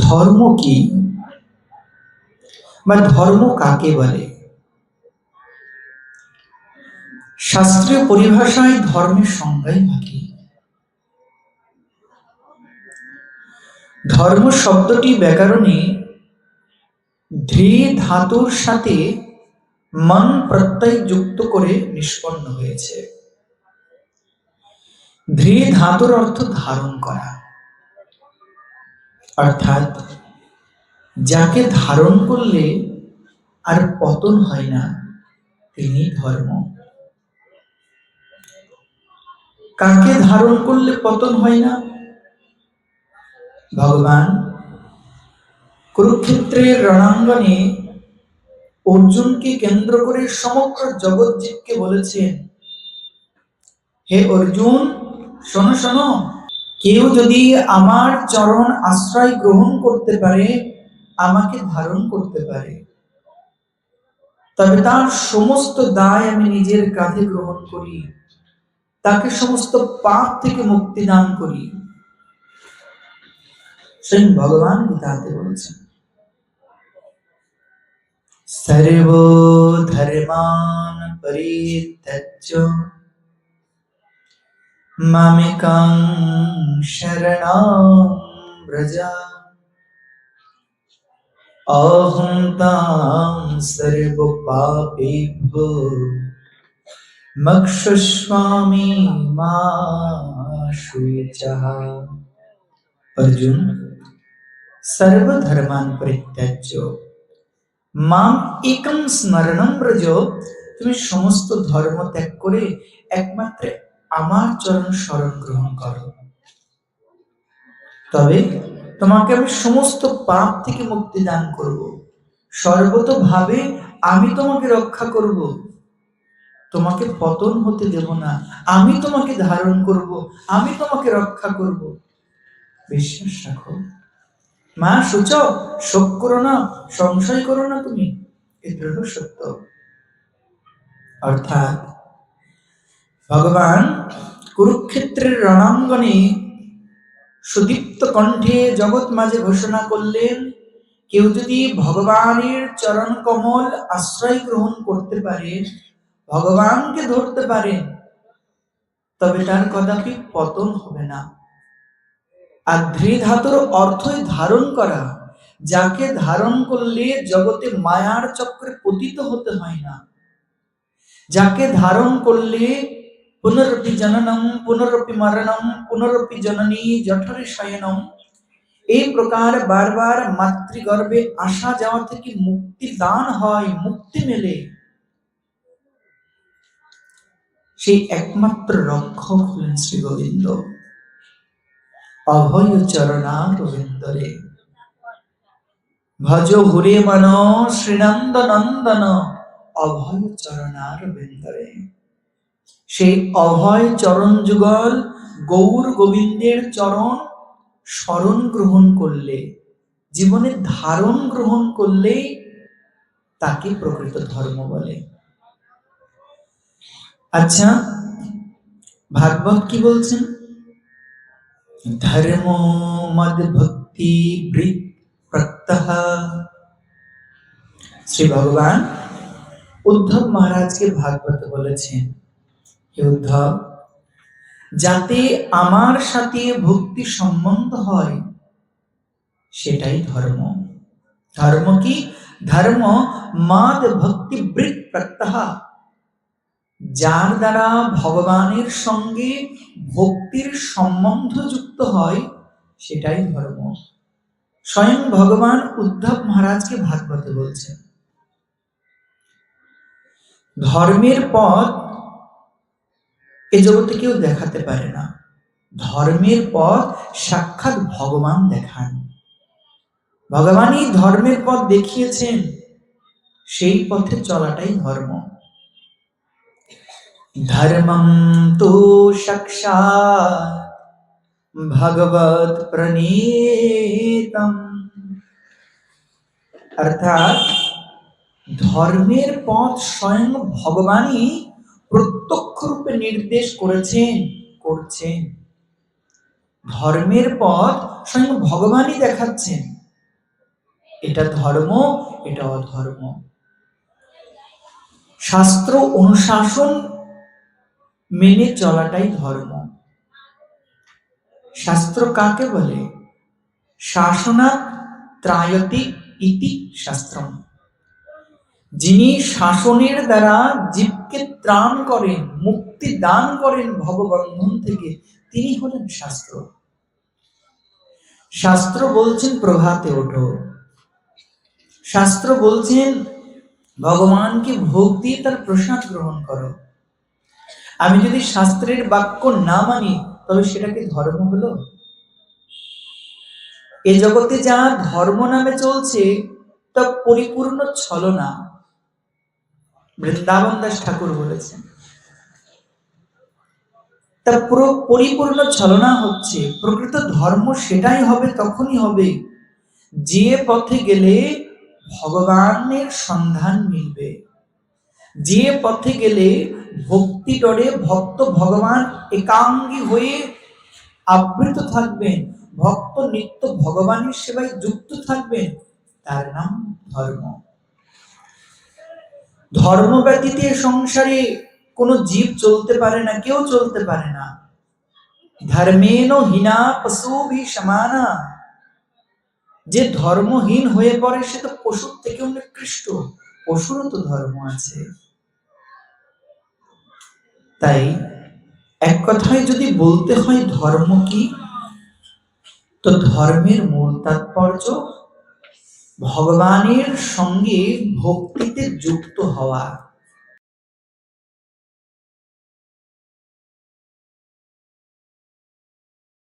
ধর্ম কি বা ধর্ম কাকে বলে? শাস্ত্রীয় পরিভাষায় ধর্মের সংজ্ঞাই বাকি। ধর্ম শব্দটি ব্যাকরণে ধৃ ধাতুর সাথে মন প্রত্যয় যুক্ত করে নিষ্পন্ন হয়েছে। ধৃ ধাতুর অর্থ ধারণ করা, অর্থাৎ যাকে ধারণ করলে আর পতন হয় না তিনি ধর্ম। কাকে ধারণ করলে পতন হয় না? ভগবান কুরুক্ষেত্রের রণাঙ্গনে অর্জুনকে কেন্দ্র করে সমগ্র জগৎজীবকে বলেছেন, হে অর্জুন, শোনো শোনো, কেউ যদি আমার চরণ আশ্রয় গ্রহণ করতে পারে, আমাকে ধারণ করতে পারে, তবে তার সমস্ত দায় আমি নিজের কাঁধে গ্রহণ করি, তাকে সমস্ত পাপ থেকে মুক্তি দান করি। স্বয়ং ভগবান গীতাতে বলছেন, সর্বধর্মান পরিত্যজ্য মামেকং শরণং ব্রজ অহং তাং সর্বপাপেভ্যো মোক্ষয়িষ্যামি মা শুচঃ। অর্জুন, সর্বধর্মান পরিত্যাজ্য মাম একম স্মরণম ব্রজ, তুমি সমস্ত ধর্ম ত্যাগ করে একমাত্র আমার চরণ শরণ গ্রহণ করো, তবে তোমাকে আমি সমস্ত পাপ থেকে মুক্তি দান করব, সর্বতোভাবে আমি তোমাকে রক্ষা করব, তোমাকে পতন হতে দেব না, আমি তোমাকে ধারণ করব, আমি তোমাকে রক্ষা করব। বিশ্বাস রাখো মা শুচ, শোক করো না, সংশয় করো না, তুমি এ দৃঢ় সত্য। অর্থাৎ ভগবান কুরুক্ষেত্রের রণাঙ্গনে সুদীপ্ত কণ্ঠে জগৎ মাঝে ঘোষণা করলেন, কেউ যদি ভগবানের চরণ কমল আশ্রয় গ্রহণ করতে পারে, ভগবানকে ধরতে পারে, তবে তার কদাপি পতন হবে না। আর ধৃ ধাতুর অর্থই ধারণ করা, যাকে ধারণ করলে জগতে মায়ার চক্রে পতিত হতে হয় না, যাকে ধারণ করলে পুনরপি জননম পুনরপি মরণম পুনরপি জননী জঠরে শয়নম, এই প্রকার বারবার মাতৃগর্ভে আসা যাওয়া থেকে মুক্তি দান হয়, মুক্তি মেলে, সেই একমাত্র রক্ষক হলেন শ্রী গোবিন্দ। অভয় চরণা রবীন্দ্রে ভজ হুরে মন শ্রীনন্দ নন্দন, অভয় চরণা রবীন্দ্রে। সেই অভয় চরণ যুগল গৌর গোবিন্দের চরণ শরণ গ্রহণ করলে, জীবনে ধারণ গ্রহণ করলে, তাকে প্রকৃত ধর্ম বলে। আচ্ছা, ভাগবত কি বলছেন? ধর্ম মদ ভক্তি বৃত প্রত্যহ। শ্রী ভগবান উদ্ধব মহারাজকে ভাগবত বলেছেন, হে উদ্ধব, যাতে আমার সাথে ভক্তি সম্বন্ধ হয় সেটাই ধর্ম। ধর্ম কি? ধর্ম মাদ ভক্তি বৃত প্রত্যহ, যার দ্বারা ভগবানের সঙ্গে ভক্তির সম্বন্ধ যুক্ত হয় সেটাই ধর্ম। স্বয়ং ভগবান উদ্ধব মহারাজকে ভাগবতে বলছেন, ধর্মের পথ এ জগতে কেউ দেখাতে পারে না, ধর্মের পথ সাক্ষাৎ ভগবান দেখান। ভগবানই ধর্মের পথ দেখিয়েছেন, সেই পথে চলাটাই ধর্ম। ধর্মম তো সাক্ষাৎ ভগবৎ প্রণীতম, অর্থাৎ ধর্মের পথ স্বয়ং ভগবানই প্রত্যক্ষ রূপে নির্দেশ করেছেন, করছেন। ধর্মের পথ স্বয়ং ভগবানই দেখাচ্ছেন, এটা ধর্ম, এটা অধর্ম। শাস্ত্র অনুশাসন মেনে চলাটাই ধর্ম। শাস্ত্র কাকে বলে? শাসনা ত্রায়তি ইতি শাস্ত্রম। যিনি শাসনের দ্বারা জীবকে ত্রাণ করেন, মুক্তি দান করেন ভববন্ধন থেকে, তিনি হলেন শাস্ত্র। শাস্ত্র বলছেন প্রভাতে ওঠো, শাস্ত্র বলছেন ভগবানকে ভোগ দিয়ে তার প্রসাদ গ্রহণ করো। আমি যদি শাস্ত্রের বাক্য না মানি, তবে সেটাকে ধর্ম হলো? এ জগতে যা ধর্ম নামে চলছে তা পরিপূর্ণ ছলনা। বৃন্দাবন দাস ঠাকুর বলেছেন তা পুরো পরিপূর্ণ ছলনা হচ্ছে। প্রকৃত ধর্ম সেটাই হবে, তখনই হবে যে পথে গেলে ভগবানের সন্ধান মিলবে, যে পথে গেলে ভক্তি ডরে ভক্ত ভগবান একাঙ্গী হয়ে আবৃত থাকবেন, ভক্ত নিত্য ভগবানের সেবায় যুক্ত থাকবেন, তার নাম ধর্ম। ধর্ম ব্যতীতে সংসারে কোনো জীব চলতে পারে না, কেউ চলতে পারে না। ধর্মেন হীনা পশুভি সমানা। যে ধর্মহীন হয়ে পড়ে সে তো পশুর থেকেও নিকৃষ্ট, পশুরও তো ধর্ম আছে। তাই এক কথায় যদি বলতে হয় ধর্ম কি, তো ধর্মের মূল তাৎপর্য ভগবানের সঙ্গে ভক্তিতে যুক্ত হওয়া।